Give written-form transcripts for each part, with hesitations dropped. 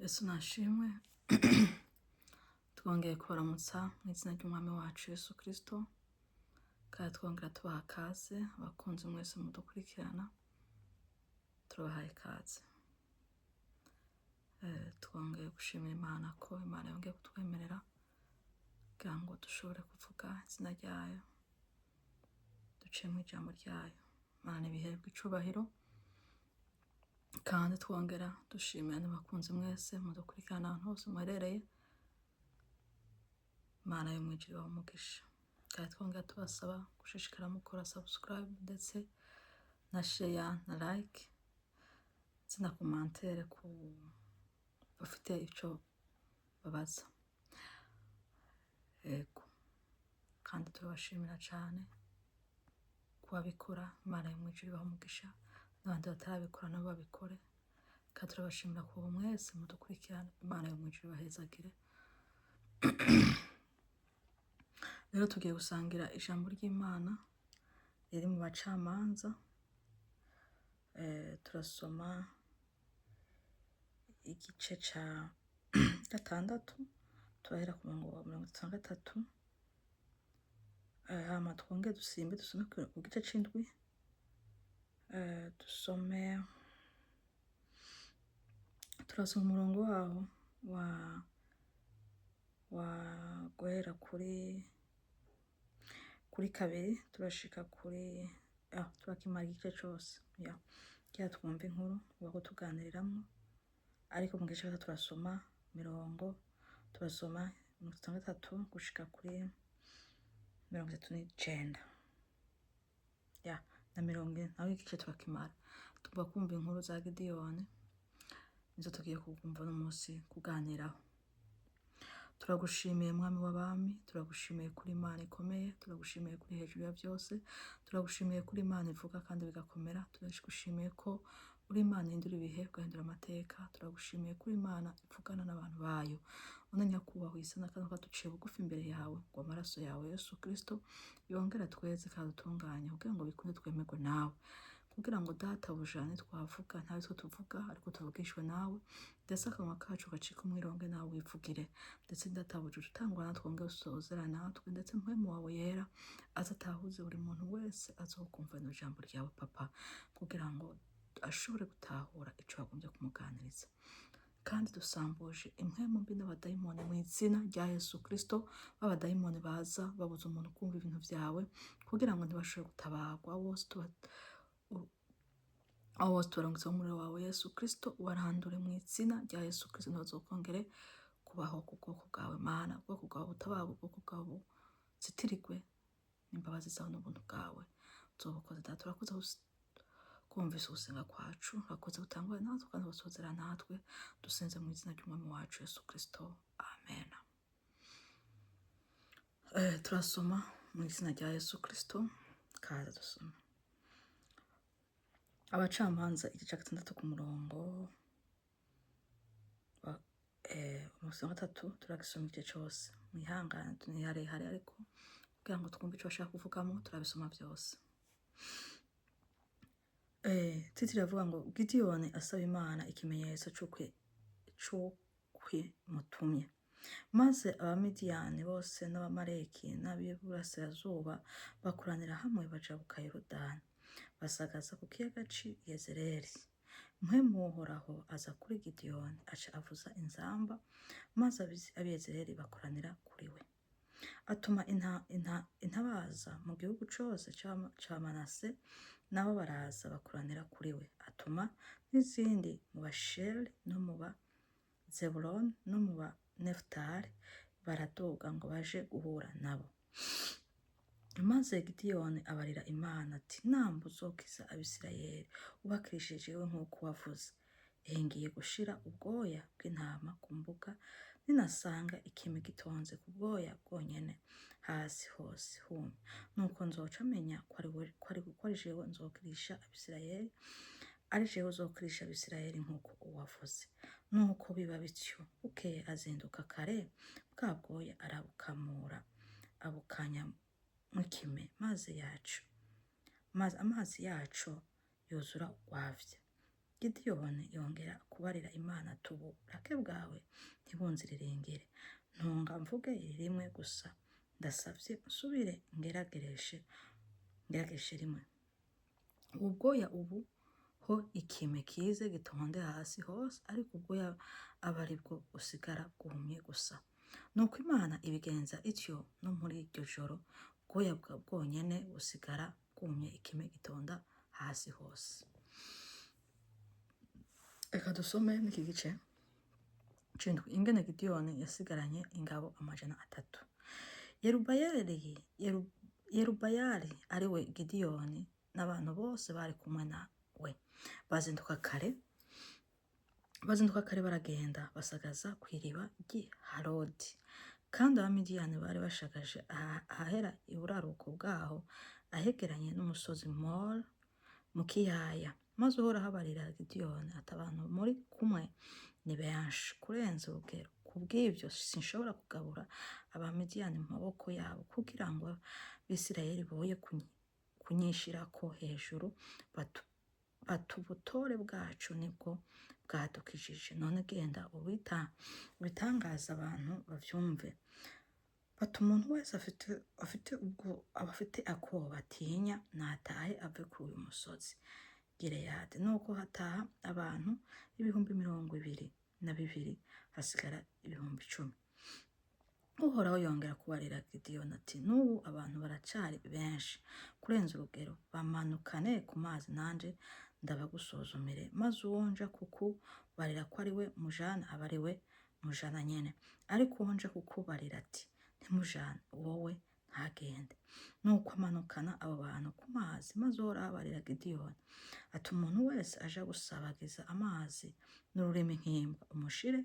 Yesu nashimwe twongeye kubaramutsa mu izina ry'umwami wacu Yesu Kristo kandi twongera tubaha kaze abakunzi mwese mudukurikirana turabahaye kaze. Twongeye gushimira Imana ko Imana yongeye kutwemerera kugira ngo dushobore kuvuga izina ryayo duciye mu ijambo ryayo. Imana ibiherwe icubahiro kandi twongera dushimira n'abakunzi mwese mudukurikirana ahantu hose muherereye. Imana yo mwijuru umugisha kandi twongera tubasaba gushishikara mukora subscribe ndetse na share na like ndetse na commentaire ku bafite icyo babaza. Yego kandi turabashimira cyane kubabikora. Imana yo mwijuru umugisha n'abandi batarabikora nabo babikore kandi turabashimira ku mwese mudukurikirana. Imana yo mwijuru bahezagire. Rero tugiye gusangira ijambo ry'Imana riri mu bacamanza. Turasoma igice ca gatandatu turahera ku murongo wa 33 hama twongere dusimbe dusome ku gice c'indwi. Turasoma umurongo waho wa guhera kuri kabiri turashika kuri turakimara igice cose kira twumva inkuru wako tuganiriramwo. Ariko mu gice cose turasoma 33 gushika kuri 39 na 40 naho igice turakimara tuba kumva inkuru za Gideyoni nizo tugiye kukumva no munsi kuganiraho. Turagushimiye mwami w'abami, turagushimiye kuri Imana ikomeye, turagushimiye kuri hejuru ya byose, turagushimiye kuri Imana ivuga kandi bigakomera, turagushimiye ko uri Imana ihindura ibihe ugahindura amateka, turagushimiye kuri Imana ivugana n'abantu bayo. Ona nyakubahwa isana kandi duciye bugufi imbere yawe ngo amaraso yawe Yesu Kristo yongera tweze kandi dutunganye kugira ngo bikunde twemerwe nawe, kugira ngo data bujane twavuga ntawe two tuvuga ariko tuvugishwe nawe, ndetse akanwa kacu gacika umwironge nawe wivugire, ndetse data bujuje utangwa natwe twongere usozera natwe, ndetse mpwemu wawe yera azatahuze buri muntu wese azokumva no jambo ryawe papa, kugira ngo ashobore gutahura ico wagombye kumuganiriza. Kandi dusambuje impwemu mbi n'abadayimoni mu izina rya Yesu Kristo. Abadayimoni baza babuza umuntu kumva ibintu vyawe kugira ngo ntibashobore gutabarwa. Wose turangutse umuriro wawe Yesu Kristo ubarandure mu izina rya Yesu Kristo, ntibazokongere kubaho ku bwoko bwawe Mana. Ubwoko bwawe butabarwe, ubwoko bwawe buzitirigwe n'imbabazi zawe n'ubuntu bwawe. Uzobukoze data, turakoze kumvise ugusenga kwacu, urakoze gutangura natwe kandi basozera natwe, dusenze mu izina ry'umwami wacu Yesu Kristo, amen. Turasoma mu izina rya Yesu Kristo. Kaza dusoma abacamanza igice cya gatandatu ku murongo wa 33 turagisoma igice cyose. Mwihangane ni harehare ariko kugira ngo twumve icyo bashaka kuvugamo turabisoma byose. Titiri avuga ngo Gideyoni asaba Imana ikimenyetso c'ukwi mutumye. Maze abamidiyani bose n'abamaleki n'ab'iburasirazuba bakoranira hamwe bajabuka Yorodani basagaza ku kiyaga c'i Yezereli. Mpwemu w'Uhoraho aza kuri Gideyoni aca avuza inzamba, maze ab'Yezereli bakoranira kuri we. Atuma intabaza mu gihugu cose ca Manase, nabo baraza bakoranira kuri we. Atuma n'izindi mu Basheri no mu ba Zebuloni no mu ba Nefutali baraduga ngo baje guhura nabo. Maze Gideyoni abarira Imana ati, namba uzokiza Abisirayeli ubakirishije we nk'uko wavuze, ngiye gushira ubwoya bw'intama ku mbuga, ninasanga ikime gitonze ku bwoya bwonyene hasi hose humye, nuko nzoca menya ko ari jewe nzokirisha Abisirayeli, ari jewe uzokirisha Abisirayeli nk'uko uwavuze. Nuko biba bityo, bukeye azinduka kare, bwa bwoya arabukamura abukanya mw'ikime, maze amazi yaco yuzura urwavya. Gideyoni yongera kubarira Imana ati uburake bwawe ntibunziriringire, ntunga mvuge iri rimwe gusa, ndasavye nsubire ngeragereshe rimwe. Ubwoya ubu ho ikime kize gitonde hasi hose, ariko ubwoya aba aribwo busigara bwumye gusa. Nuko Imana ibigenza ityo no muri iryo joro, ubwoya bwonyene busigara bwumye, ikime gitonda hasi hose. Reka dusome n'iki gice c'indwi, ingene Gideyoni yasigaranye ingabo 300. Yerubayali ari we Gideyoni n'abantu bose bari kumwe nawe bazinduka kare baragenda basagaza kw'iriba ry'i Harodi. Kandi Abamidiyani bari bashagaje ahahera iburaruko bwaho, ahegeranye n'umusozi Mor mu kiyaya. Maze Uhoraho abarira Gideyoni ati abantu muri kumwe ni benshi kurenza urugero, kubw'ivyo sinshobora kugabura Abamidiyani mu maboko yabo, kugira ngo Abisirayeli boye kunyishirako hejuru ubutore bwacu nibwo bwadukijije. None genda ubitangaza abantu bavyumve, bati umuntu wese afite akoba atinya natahe ave kuri uyu musozi Gileyadi. Nuko hataha abantu 22,000, hasigara 10,000. Uhoraho yongera kubarira Gideyoni ati n'ubu abantu baracari benshi kurenza urugero, bamanukane ku mazi nanje ndabagusuzumire, maze uwo nja kukubarira ko ari we mujana aba ari we mujana nyene, ariko uwo nja kukubarira ati ntimujane, wowe ntagende. Nuko amanukana abo bantu ku mazi, maze Uhoraho abarira Gideyoni ati umuntu wese aja gusabagiza amazi n'ururimi nk'imbwa umushire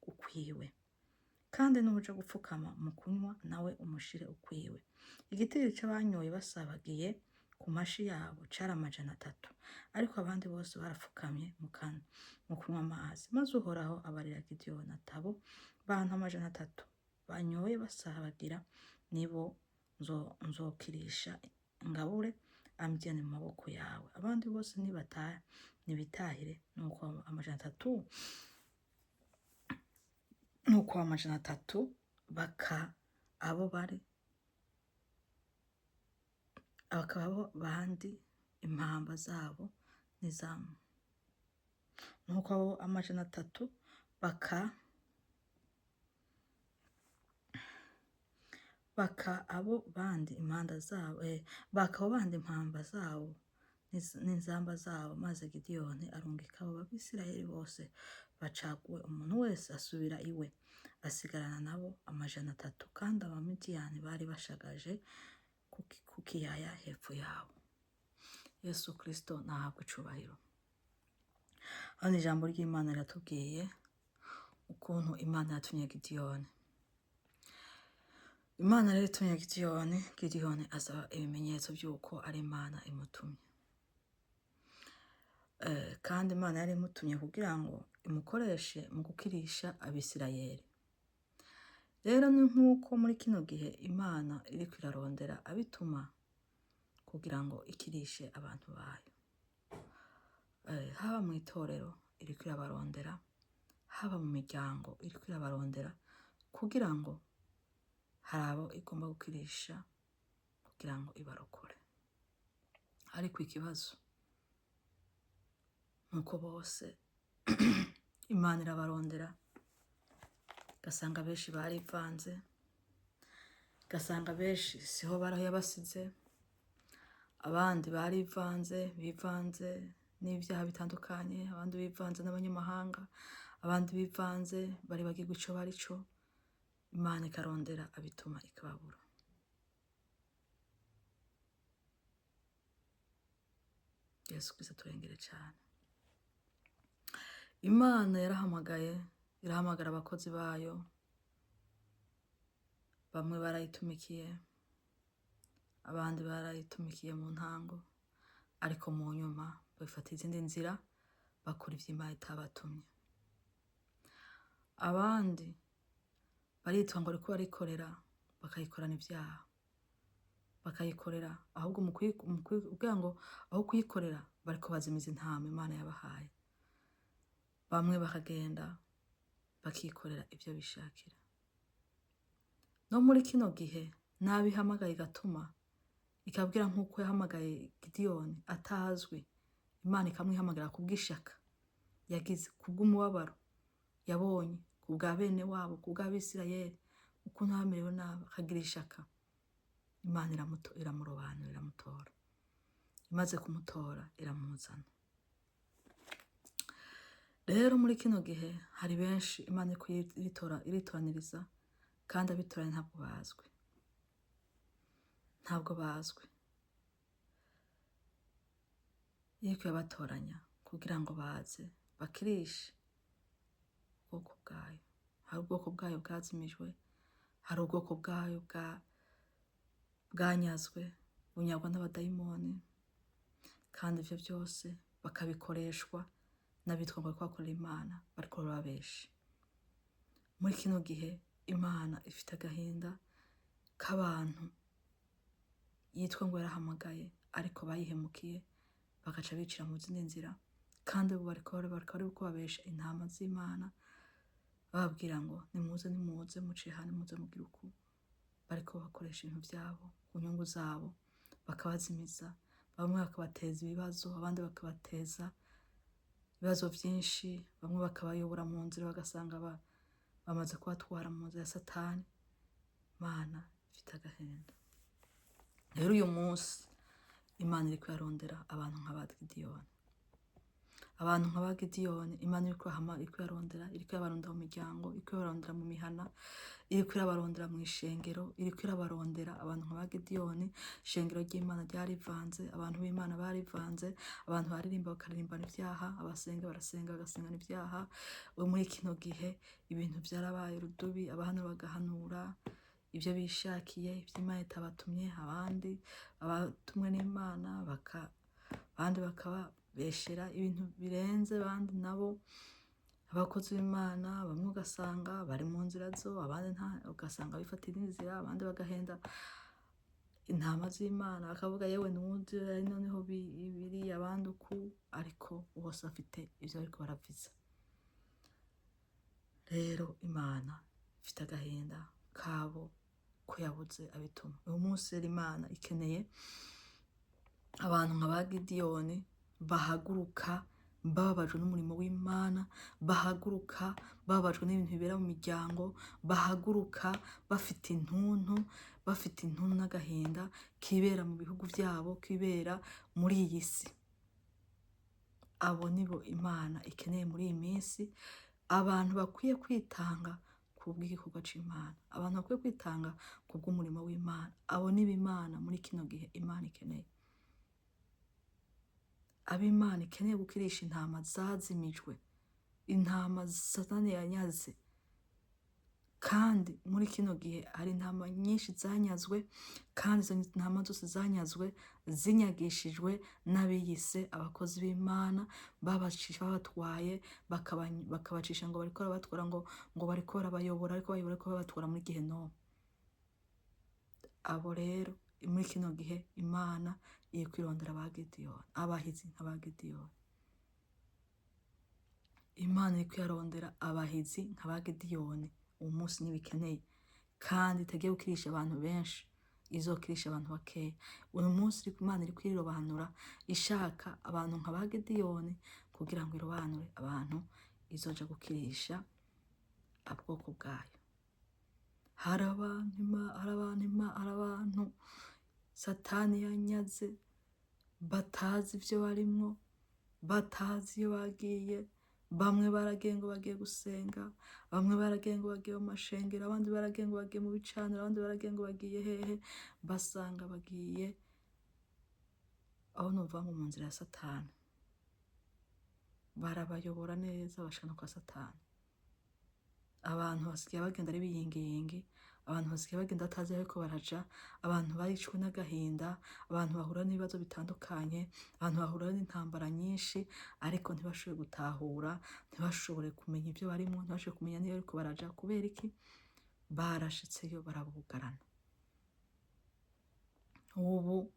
ukwiwe, kandi nuja gupfukama mu kunywa nawe umushire ukwiwe. Igitero c'abanyoye basabagiye ku mashi yabo cari 300, ariko abandi bose barapfukamye mu kunywa amazi. Maze Uhoraho abarira Gideyoni ati abo bantu 300 banyoye basabagira nibo nzokirisha ngabure Abamidiyani mu maboko yawe, abandi bose nibitahire. Nuko 300 bakaba bandi impamba zabo n'izamu. Nuko abo 300 abo bandi impamba zabo n'inzamba zabo. Maze Gideyoni arungika abo Abisirayeli bose bacaguwe, umuntu wese asubira iwe, asigarana nabo 300, kandi Abamidiyani bari bashagaje ku kiyaya hepfo yabo. Yesu Kristo nahabwe icubahiro. Hano ijambo ry'Imana riratubwiye ukuntu Imana yatumye Gideyoni. Imana rero itumye Gideyoni azaba ibimenyetso by'uko ari Imana imutumye. Kandi Imana yari imutumye kugira ngo imukoreshe mu gukirisha Abisirayeli. Rero ni nk'uko muri kino gihe Imana iriko irarondera abituma kugira ngo ikirishe abantu bayo. Haba mu itorero iriko irabarondera, haba mu miryango iriko irabarondera, kugira ngo hari abo igomba gukirisha kugira ngo ibarokore. Ariko ikibazo nuko bose Imana irabarondera, gasanga benshi barivanze, gasanga benshi siho barayabasize, abandi bivanze n'ibyaha bitandukanye, abandi bivanze n'abanyamahanga, abandi bivanze bari bagirwa ico bari co. Imana ikarondera abituma ikababura. Yesu Kristo turengere cyane. Imana irahamagara abakozi bayo, bamwe barayitumikiye, abandi barayitumikiye mu ntango, ariko mu nyuma bafata izindi nzira, bakora ivyo Imana itabatumye. Abandi baritwa ngo ariko barikorera, bakayikorana ibyaha, bakayikorera ahubwo kugira ngo aho kuyikorera bariko bazimiza intama Imana yabahaye. bamwe bakagenda bakikorera ibyo bishakira. No muri kino gihe nabi ihamagaye igatuma ikabwira nk'uko yahamagaye Gideyoni atazwi, Imana ikamwihamagara kubw'ishaka yagize, kubw'umubabaro yabonye kubwa bene wabo, kubw'Abisirayeli ukuntu bamerewe nabi, akagira ishaka. Imana iramurobanura, iramutora. Imaze kumutora iramuzana. Rero muri kino gihe hari benshi Imana iritoraniriza, kandi abitoranya ntabwo bazwi. Iriko yabatoranya kugira ngo baze bakirishe ubwoko bwayo. Hari ubwoko bwayo bwazimijwe, hari ubwoko bwayo bwanyazwe, bunyagwa n'abadayimoni, kandi ivyo byose bakabikoreshwa n'abitwa ngo bariko bakorera Imana, bariko barababesha. Muri kino gihe Imana ifite agahinda k'abantu yitwa ngo yarahamagaye, ariko bayihemukiye bagaca bicira mu zindi nzira, kandi ubu bariko babesha intama z'Imana, bababwira ngo nimuze muce hano, muze mugire uku. Bariko bakoresha ibintu vyabo ku nyungu zabo, bakabazimiza. Bamwe bakabateza ibibazo, abandi bakabateza ibibazo vyinshi, bamwe bakabayobora mu nzira bagasanga bamaze kubatwara mu nzira ya Satani. Imana ifite agahinda. Rero uyu munsi Imana iriko yarondera abantu nk'aba Gideyoni. Abantu nk'aba Gideyoni Imana iriko yarondera, iriko irabarondera mu miryango, iriko irabarondera mu mihana, iriko irabarondera mu ishengero, iriko irabarondera abantu nk'aba Gideyoni. Ishengero ry'Imana ryarivanze, abantu b'Imana barivanze, abantu baririmba bakaririmbana ivyaha, abasenga barasenga bagasengana ivyaha. Muri kino gihe ibintu vyarabaye urudubi, abahanura bagahanura ivyo bishakiye, ivyo Imana itabatumye, abandi abatumwe n'Imana abandi bakababeshera ibintu birenze, abandi nabo abakozi b'Imana bamwe ugasanga bari mu nzira zo, abandi ugasanga bifatira inzira, abandi bagahenda intama z'Imana bakavuga yewe nuwundi noneho biri abandi uku, ariko bose bafite ivyo bariko baraviza. Rero Imana ifite agahinda kabo ko yabuze abituma. Uyu munsi rero Imana ikeneye abantu nk'aba Gideyoni bahaguruka bababajwe n'umurimo w'Imana, bahaguruka bababajwe n'ibintu bibera mu miryango, bahaguruka bafite intuntu n'agahinda kibera mu bihugu vyabo, kibera muri iyi si. Abo nibo Imana ikeneye muri iyi minsi, abantu bakwiye kwitanga kubw'igikorwa c'Imana, abantu bakwiye kwitanga kubw'umurimo w'Imana. Abo nibo Imana muri kino gihe Imana ikeneye. Ab'Imana ikeneye gukirisha intama zazimijwe, intama Satani yanyaze. Kandi muri kino gihe hari intama nyinshi zanyazwe, kandi izo ntama zose zanyazwe zinyagishijwe n'abiyise abakozi b'Imana, babatwaye bakabacisha ngo bariko barabatwara, ngo bariko barabayobora, ariko babatwara muri Gehinomu. Abo rero muri kino gihe Imana iriko irondera aba Gideyoni, abahizi nk'aba Gideyoni. Imana iriko irarondera abahizi nk'aba Gideyoni. Uwo munsi ntibikeneye, kandi itagiye gukirisha abantu benshi, izokirisha abantu bakeya. Uyu munsi Imana iriko irirobanura ishaka abantu nk'aba Gideyoni, kugira ngo irobanure abantu izoja gukirisha ubwoko bwayo. Hari abantu Satani yanyaze, batazi ivyo barimwo, batazi iyo bagiye. Bamwe baragiye ngo bagiye gusenga, bamwe baragiye ngo bagiye mu mashengero, abandi baragiye ngo bagiye mu bicaniro, abandi baragiye ngo bagiye hehe, basanga bagiye aho nova mu nzira ya Satani. Barabayobora neza bashaka no kwa Satani. Abantu basigaye bagenda ari biyingiyingi, abantu basigaye bagenda batazi ariko baraja, abantu baricwe n'agahinda, abantu bahura n'ibibazo bitandukanye, abantu bahura n'intambara nyinshi, ariko ntibashobore gutahura, ntibashobore kumenya ibyo barimo, ntibashobore kumenya niyo ariko baraja. Kubera iki? Barashitseyo barabugarana. Ubu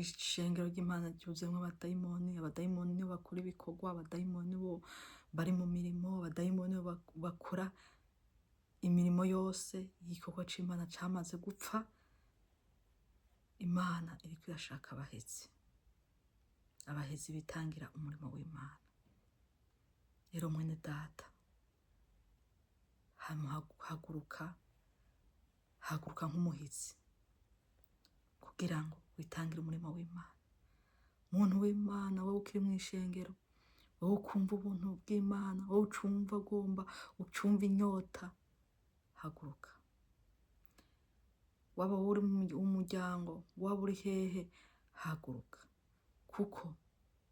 ishengero ry'Imana ryuzuyemwo abadayimoni nibo bakora ibikorwa, abadayimoni nibo bari mu mirimo, abadayimoni nibo bakora imirimo yose y'igikorwa c'Imana camaze gupfa. Imana iriko irashaka abahezi bitangira umurimo w'Imana. Rero mwene data, haguruka nk'umuhizi kugira ngo witangire umurimo w'Imana. Muntu w'Imana, wowe ukiri mw'ishengero, wowe ukumva ubuntu bw'Imana, wowe ucumva inyota, haguruka. Waba uri mu muryango, waba uri hehe, haguruka, kuko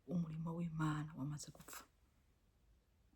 umurimo w'Imana wamaze gupfa.